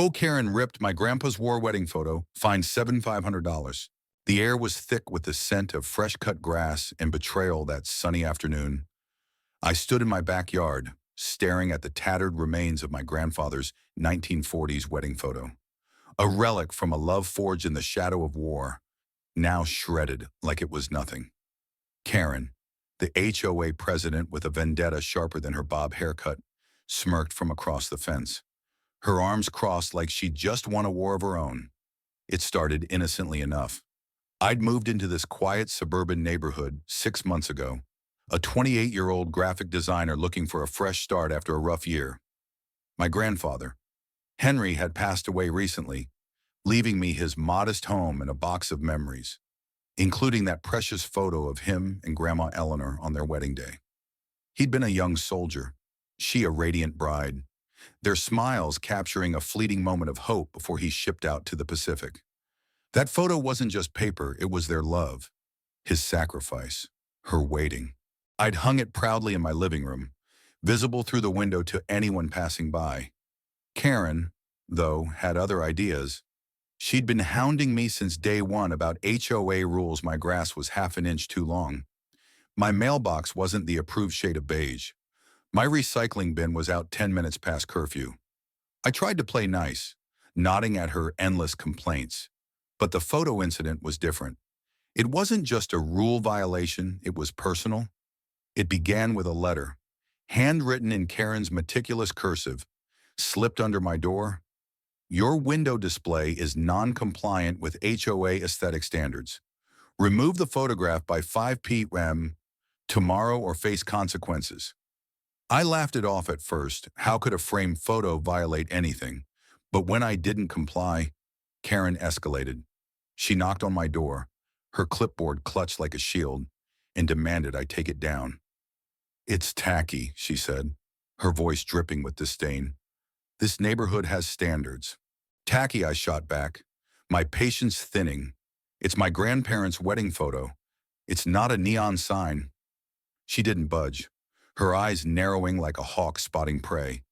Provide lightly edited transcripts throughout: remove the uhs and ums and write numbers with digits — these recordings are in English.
Ho Karen ripped my grandpa's war wedding photo, fined $7,500. The air was thick with the scent of fresh-cut grass and betrayal that sunny afternoon. I stood in my backyard, staring at the tattered remains of my grandfather's 1940s wedding photo. A relic from a love forged in the shadow of war, now shredded like it was nothing. Karen, the HOA president with a vendetta sharper than her bob haircut, smirked from across the fence. Her arms crossed like she'd just won a war of her own. It started innocently enough. I'd moved into this quiet suburban neighborhood 6 months ago, a 28-year-old graphic designer looking for a fresh start after a rough year. My grandfather, Henry, had passed away recently, leaving me his modest home and a box of memories, including that precious photo of him and Grandma Eleanor on their wedding day. He'd been a young soldier, she a radiant bride, their smiles capturing a fleeting moment of hope before he shipped out to the Pacific. That photo wasn't just paper, it was their love, his sacrifice, her waiting. I'd hung it proudly in my living room, visible through the window to anyone passing by. Karen, though, had other ideas. She'd been hounding me since day one about HOA rules my grass was half an inch too long. My mailbox wasn't the approved shade of beige. My recycling bin was out 10 minutes past curfew. I tried to play nice, nodding at her endless complaints. But the photo incident was different. It wasn't just a rule violation, it was personal. It began with a letter, handwritten in Karen's meticulous cursive, slipped under my door. Your window display is non-compliant with HOA aesthetic standards. Remove the photograph by 5 p.m. tomorrow or face consequences. I laughed it off at first. How could a framed photo violate anything? But when I didn't comply, Karen escalated. She knocked on my door, her clipboard clutched like a shield, and demanded I take it down. It's tacky, she said, her voice dripping with disdain. This neighborhood has standards. Tacky, I shot back, my patience thinning. It's my grandparents' wedding photo. It's not a neon sign. She didn't budge, her eyes narrowing like a hawk spotting prey.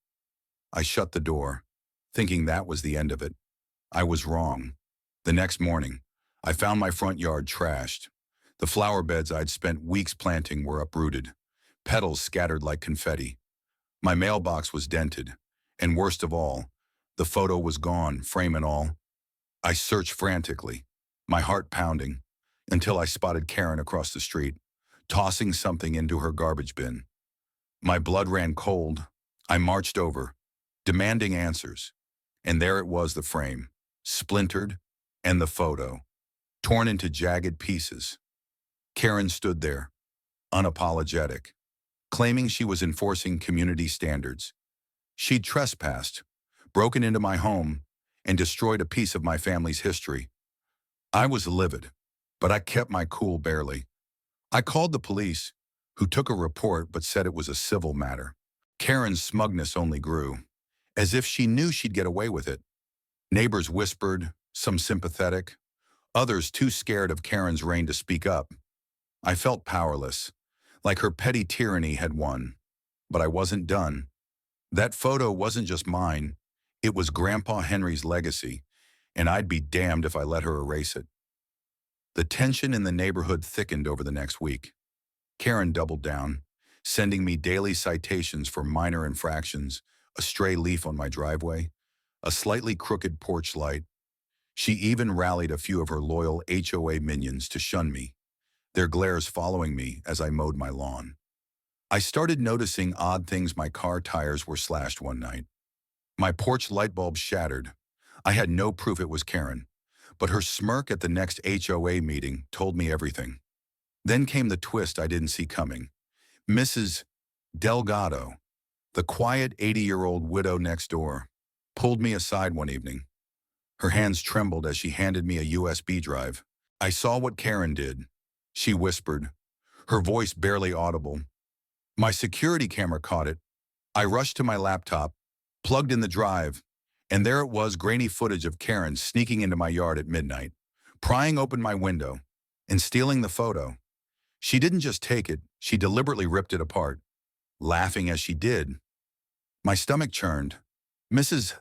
I shut the door, thinking that was the end of it. I was wrong. The next morning, I found my front yard trashed. The flower beds I'd spent weeks planting were uprooted, petals scattered like confetti. My mailbox was dented, and worst of all, the photo was gone, frame and all. I searched frantically, my heart pounding, until I spotted Karen across the street, tossing something into her garbage bin. My blood ran cold. I marched over, demanding answers. And there it was, the frame, splintered, and the photo, torn into jagged pieces. Karen stood there, unapologetic, claiming she was enforcing community standards. She'd trespassed, broken into my home, and destroyed a piece of my family's history. I was livid, but I kept my cool barely. I called the police, who took a report but said it was a civil matter. Karen's smugness only grew, as if she knew she'd get away with it. Neighbors whispered, some sympathetic, others too scared of Karen's reign to speak up. I felt powerless, like her petty tyranny had won. But I wasn't done. That photo wasn't just mine, it was Grandpa Henry's legacy, and I'd be damned if I let her erase it. The tension in the neighborhood thickened over the next week. Karen doubled down, sending me daily citations for minor infractions, a stray leaf on my driveway, a slightly crooked porch light. She even rallied a few of her loyal HOA minions to shun me, their glares following me as I mowed my lawn. I started noticing odd things. My car tires were slashed one night. My porch light bulb shattered. I had no proof it was Karen, but her smirk at the next HOA meeting told me everything. Then came the twist I didn't see coming. Mrs. Delgado, the quiet 80-year-old widow next door, pulled me aside one evening. Her hands trembled as she handed me a USB drive. I saw what Karen did, she whispered, her voice barely audible. My security camera caught it. I rushed to my laptop, plugged in the drive, and there it was, grainy footage of Karen sneaking into my yard at midnight, prying open my window, and stealing the photo. She didn't just take it, she deliberately ripped it apart, laughing as she did. My stomach churned. Mrs.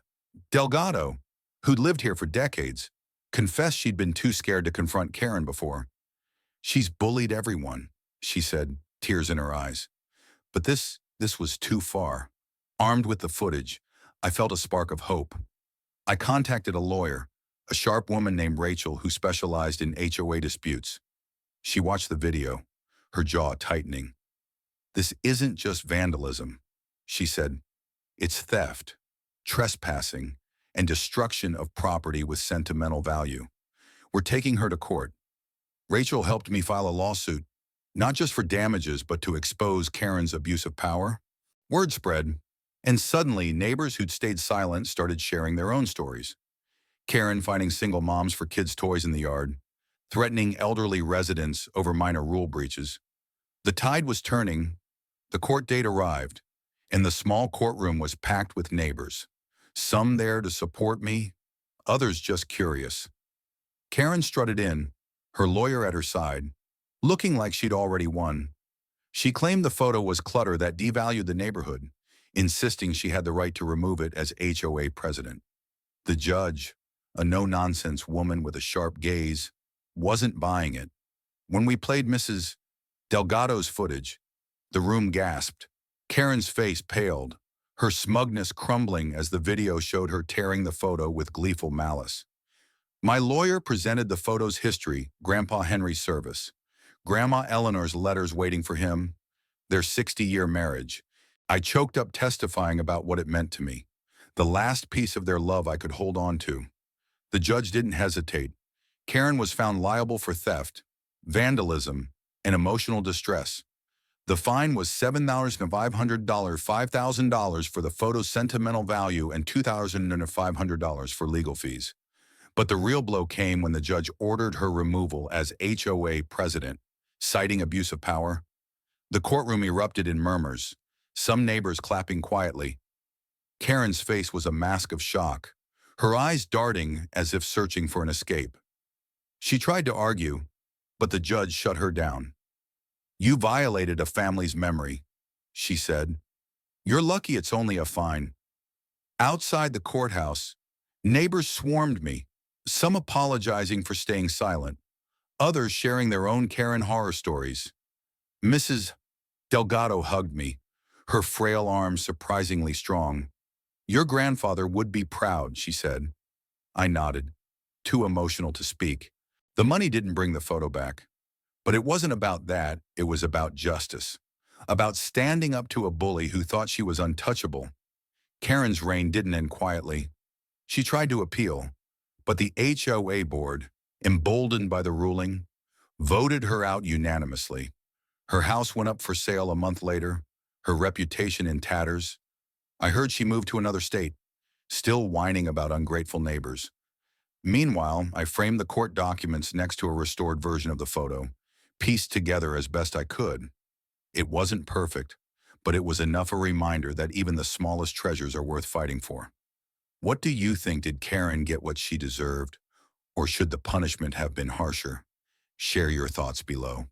Delgado, who'd lived here for decades, confessed she'd been too scared to confront Karen before. "She's bullied everyone," she said, tears in her eyes. But this was too far. Armed with the footage, I felt a spark of hope. I contacted a lawyer, a sharp woman named Rachel who specialized in HOA disputes. She watched the video, her jaw tightening. "This isn't just vandalism," she said. "It's theft, trespassing, and destruction of property with sentimental value. We're taking her to court." Rachel helped me file a lawsuit, not just for damages, but to expose Karen's abuse of power. Word spread, and suddenly neighbors who'd stayed silent started sharing their own stories. Karen finding single moms for kids' toys in the yard, threatening elderly residents over minor rule breaches. The tide was turning, the court date arrived, and the small courtroom was packed with neighbors. Some there to support me, others just curious. Karen strutted in, her lawyer at her side, looking like she'd already won. She claimed the photo was clutter that devalued the neighborhood, insisting she had the right to remove it as HOA president. The judge, a no-nonsense woman with a sharp gaze, wasn't buying it. When we played Mrs. Delgado's footage, the room gasped. Karen's face paled, her smugness crumbling as the video showed her tearing the photo with gleeful malice. My lawyer presented the photo's history, Grandpa Henry's service, Grandma Eleanor's letters waiting for him, their 60-year marriage. I choked up testifying about what it meant to me, the last piece of their love I could hold on to. The judge didn't hesitate. Karen was found liable for theft, vandalism, and emotional distress. The fine was $7,500, $5,000 for the photo's sentimental value, and $2,500 for legal fees. But the real blow came when the judge ordered her removal as HOA president, citing abuse of power. The courtroom erupted in murmurs, some neighbors clapping quietly. Karen's face was a mask of shock, her eyes darting as if searching for an escape. She tried to argue, but the judge shut her down. "You violated a family's memory," she said. "You're lucky it's only a fine." Outside the courthouse, neighbors swarmed me, some apologizing for staying silent, others sharing their own Karen horror stories. Mrs. Delgado hugged me, her frail arms surprisingly strong. "Your grandfather would be proud," she said. I nodded, too emotional to speak. The money didn't bring the photo back. But it wasn't about that, it was about justice. About standing up to a bully who thought she was untouchable. Karen's reign didn't end quietly. She tried to appeal, but the HOA board, emboldened by the ruling, voted her out unanimously. Her house went up for sale a month later, her reputation in tatters. I heard she moved to another state, still whining about ungrateful neighbors. Meanwhile, I framed the court documents next to a restored version of the photo, pieced together as best I could. It wasn't perfect, but it was enough a reminder that even the smallest treasures are worth fighting for. What do you think? Did Karen get what she deserved, or should the punishment have been harsher? Share your thoughts below.